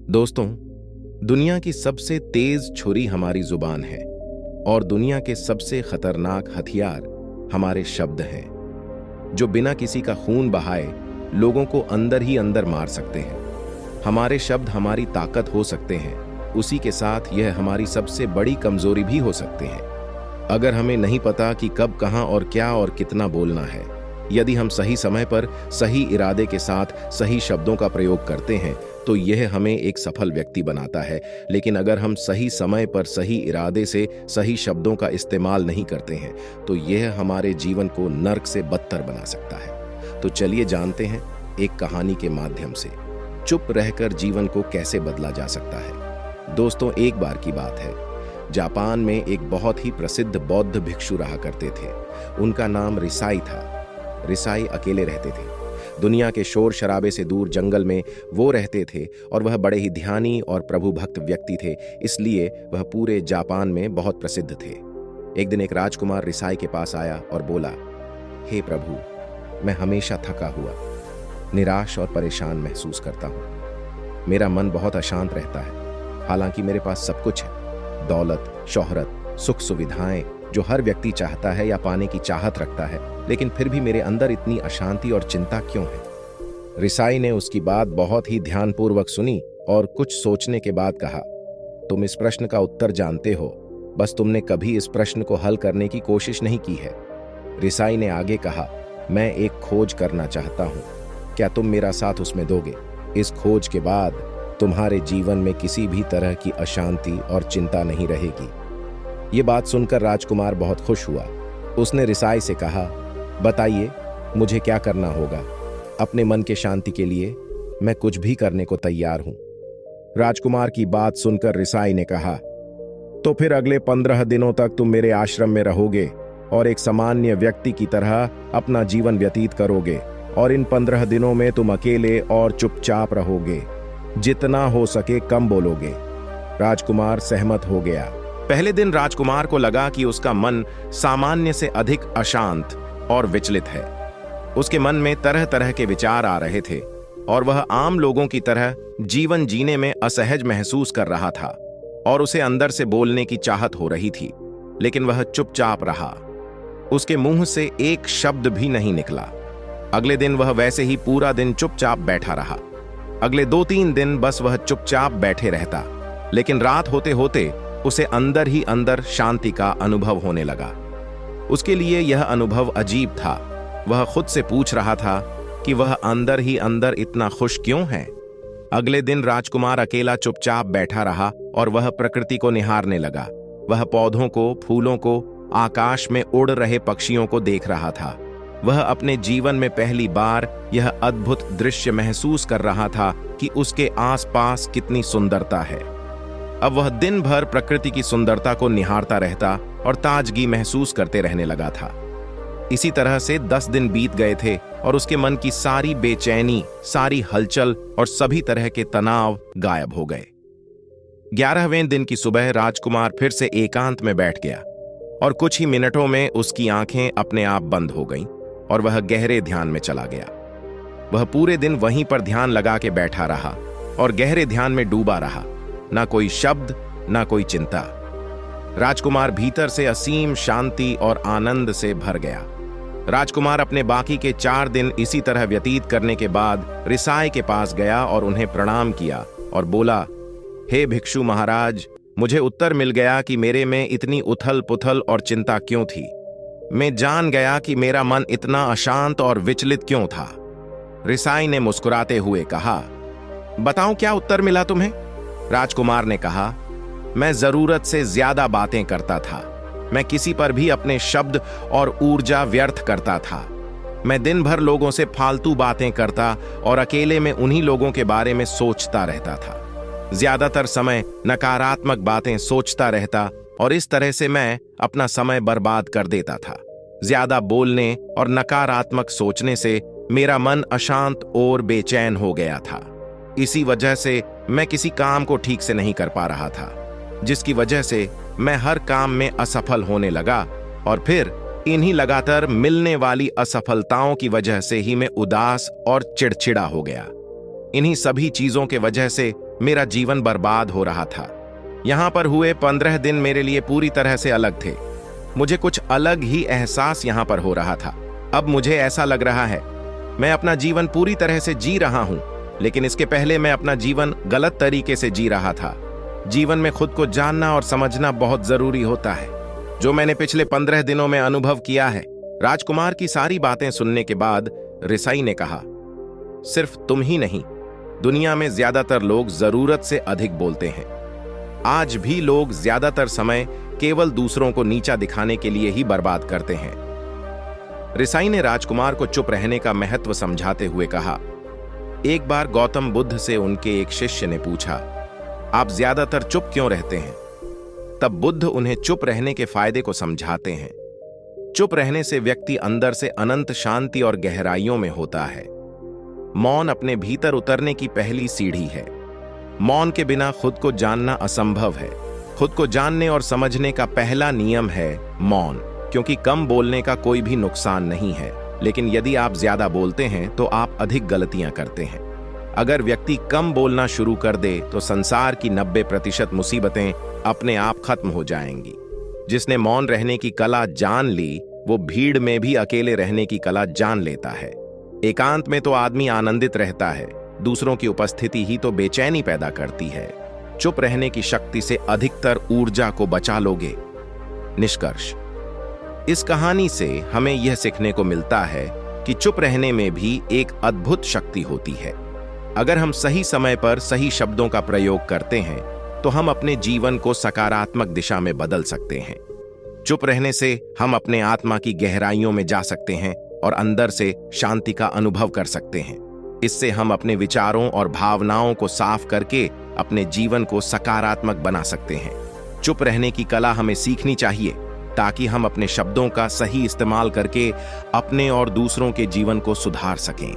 दोस्तों, दुनिया की सबसे तेज छुरी हमारी जुबान है और दुनिया के सबसे खतरनाक हथियार हमारे शब्द हैं, जो बिना किसी का खून बहाए लोगों को अंदर ही अंदर मार सकते हैं। हमारे शब्द हमारी ताकत हो सकते हैं, उसी के साथ यह हमारी सबसे बड़ी कमजोरी भी हो सकते हैं। अगर हमें नहीं पता कि कब, कहां और क्या और कितना बोलना है, यदि हम सही समय पर सही इरादे के साथ सही शब्दों का प्रयोग करते हैं तो यह हमें एक सफल व्यक्ति बनाता है। लेकिन अगर हम सही समय पर सही इरादे से सही शब्दों का इस्तेमाल नहीं करते हैं तो यह हमारे जीवन को नर्क से बदतर बना सकता है। तो चलिए जानते हैं एक कहानी के माध्यम से चुप रहकर जीवन को कैसे बदला जा सकता है। दोस्तों, एक बार की बात है, जापान में एक बहुत ही प्रसिद्ध बौद्ध भिक्षु रहा करते थे। उनका नाम रिसाई था। रिसाई अकेले रहते थे। दुनिया के शोर शराबे से दूर जंगल में वो रहते थे और वह बड़े ही ध्यानी और प्रभु भक्त व्यक्ति थे, इसलिए वह पूरे जापान में बहुत प्रसिद्ध थे। एक दिन एक राजकुमार रिसाई के पास आया और बोला, हे प्रभु, मैं हमेशा थका हुआ, निराश और परेशान महसूस करता हूँ। मेरा मन बहुत अशांत रहता है। हालांकि मेरे पास सब कुछ है, दौलत, शोहरत, सुख सुविधाएं जो हर व्यक्ति चाहता है या पाने की चाहत रखता है, लेकिन फिर भी मेरे अंदर इतनी अशांति और चिंता क्यों है। रिसाई ने उसकी बात बहुत ही ध्यानपूर्वक सुनी और कुछ सोचने के बाद कहा, तुम इस प्रश्न का उत्तर जानते हो, बस तुमने कभी इस प्रश्न को हल करने की कोशिश नहीं की है। रिसाई ने आगे कहा, मैं एक खोज करना चाहता हूं, क्या तुम मेरा साथ उसमें दोगे? इस खोज के बाद तुम्हारे जीवन में किसी भी तरह की अशांति और चिंता नहीं रहेगी। ये बात सुनकर राजकुमार बहुत खुश हुआ। उसने रिसाई से कहा, बताइए, मुझे क्या करना होगा? अपने मन के शांति के लिए मैं कुछ भी करने को तैयार हूं। राजकुमार की बात सुनकर रिसाई ने कहा, तो फिर अगले 15 दिनों तक तुम मेरे आश्रम में रहोगे और एक सामान्य व्यक्ति की तरह अपना जीवन व्यतीत करोगे और इन 15 दिनों में तुम अकेले और चुपचाप रहोगे, जितना हो सके कम बोलोगे। राजकुमार सहमत हो गया। पहले दिन राजकुमार को लगा कि उसका मन सामान्य से अधिक अशांत और विचलित है। उसके मन में तरह तरह के विचार आ रहे थे और वह आम लोगों की तरह जीवन जीने में असहज महसूस कर रहा था और उसे अंदर से बोलने की चाहत हो रही थी, लेकिन वह चुपचाप रहा। उसके मुंह से एक शब्द भी नहीं निकला। अगले दिन वह वैसे ही पूरा दिन चुपचाप बैठा रहा। अगले 2-3 दिन बस वह चुपचाप बैठे रहता, लेकिन रात होते होते उसे अंदर ही अंदर शांति का अनुभव होने लगा। उसके लिए यह अनुभव अजीब था। वह खुद से पूछ रहा था कि वह अंदर ही अंदर इतना खुश क्यों है। अगले दिन राजकुमार अकेला चुपचाप बैठा रहा और वह प्रकृति को निहारने लगा। वह पौधों को, फूलों को, आकाश में उड़ रहे पक्षियों को देख रहा था। वह अपने जीवन में पहली बार यह अद्भुत दृश्य महसूस कर रहा था कि उसके आसपास कितनी सुंदरता है। अब वह दिन भर प्रकृति की सुंदरता को निहारता रहता और ताजगी महसूस करते रहने लगा था। इसी तरह से 10 दिन बीत गए थे और उसके मन की सारी बेचैनी, सारी हलचल और सभी तरह के तनाव गायब हो गए। 11वें दिन की सुबह राजकुमार फिर से एकांत में बैठ गया और कुछ ही मिनटों में उसकी आंखें अपने आप बंद हो गईं और वह गहरे ध्यान में चला गया। वह पूरे दिन वहीं पर ध्यान लगा के बैठा रहा और गहरे ध्यान में डूबा रहा। ना कोई शब्द, ना कोई चिंता। राजकुमार भीतर से असीम शांति और आनंद से भर गया। राजकुमार अपने बाकी के 4 दिन इसी तरह व्यतीत करने के बाद रिसाई के पास गया और उन्हें प्रणाम किया और बोला, हे भिक्षु महाराज, मुझे उत्तर मिल गया कि मेरे में इतनी उथल पुथल और चिंता क्यों थी। मैं जान गया कि मेरा मन इतना अशांत और विचलित क्यों था। रिसाई ने मुस्कुराते हुए कहा, बताओ क्या उत्तर मिला तुम्हें? राजकुमार ने कहा, मैं जरूरत से ज्यादा बातें करता था। मैं किसी पर भी अपने शब्द और ऊर्जा व्यर्थ करता था। मैं दिन भर लोगों से फालतू बातें करता और अकेले में उन्हीं लोगों के बारे में सोचता रहता था। ज्यादातर समय नकारात्मक बातें सोचता रहता और इस तरह से मैं अपना समय बर्बाद कर देता था। ज्यादा बोलने और नकारात्मक सोचने से मेरा मन अशांत और बेचैन हो गया था। इसी वजह से मैं किसी काम को ठीक से नहीं कर पा रहा था, जिसकी वजह से मैं हर काम में असफल होने लगा और फिर इन्हीं लगातार मिलने वाली असफलताओं की वजह से ही मैं उदास और चिड़चिड़ा हो गया। इन्हीं सभी चीजों के वजह से मेरा जीवन बर्बाद हो रहा था। यहाँ पर हुए 15 दिन मेरे लिए पूरी तरह से अलग थे। मुझे कुछ अलग ही एहसास यहाँ पर हो रहा था। अब मुझे ऐसा लग रहा है मैं अपना जीवन पूरी तरह से जी रहा हूँ, लेकिन इसके पहले मैं अपना जीवन गलत तरीके से जी रहा था। जीवन में खुद को जानना और समझना बहुत जरूरी होता है, जो मैंने पिछले 15 दिनों में अनुभव किया है। राजकुमार की सारी बातें सुनने के बाद रिसाई ने कहा, सिर्फ तुम ही नहीं, दुनिया में ज्यादातर लोग जरूरत से अधिक बोलते हैं। आज भी लोग ज्यादातर समय केवल दूसरों को नीचा दिखाने के लिए ही बर्बाद करते हैं। रिसाई ने राजकुमार को चुप रहने का महत्व समझाते हुए कहा, एक बार गौतम बुद्ध से उनके एक शिष्य ने पूछा, आप ज्यादातर चुप क्यों रहते हैं? तब बुद्ध उन्हें चुप रहने के फायदे को समझाते हैं। चुप रहने से व्यक्ति अंदर से अनंत शांति और गहराइयों में होता है। मौन अपने भीतर उतरने की पहली सीढ़ी है। मौन के बिना खुद को जानना असंभव है। खुद को जानने और समझने का पहला नियम है मौन, क्योंकि कम बोलने का कोई भी नुकसान नहीं है, लेकिन यदि आप ज्यादा बोलते हैं तो आप अधिक गलतियां करते हैं। अगर व्यक्ति कम बोलना शुरू कर दे तो संसार की 90% मुसीबतें अपने आप खत्म हो जाएंगी। जिसने मौन रहने की कला जान ली, वो भीड़ में भी अकेले रहने की कला जान लेता है। एकांत में तो आदमी आनंदित रहता है, दूसरों की उपस्थिति ही तो बेचैनी पैदा करती है। चुप रहने की शक्ति से अधिकतर ऊर्जा को बचा लोगे। निष्कर्ष, इस कहानी से हमें यह सीखने को मिलता है कि चुप रहने में भी एक अद्भुत शक्ति होती है। अगर हम सही समय पर सही शब्दों का प्रयोग करते हैं तो हम अपने जीवन को सकारात्मक दिशा में बदल सकते हैं। चुप रहने से हम अपने आत्मा की गहराइयों में जा सकते हैं और अंदर से शांति का अनुभव कर सकते हैं। इससे हम अपने विचारों और भावनाओं को साफ करके अपने जीवन को सकारात्मक बना सकते हैं। चुप रहने की कला हमें सीखनी चाहिए ताकि हम अपने शब्दों का सही इस्तेमाल करके अपने और दूसरों के जीवन को सुधार सकें।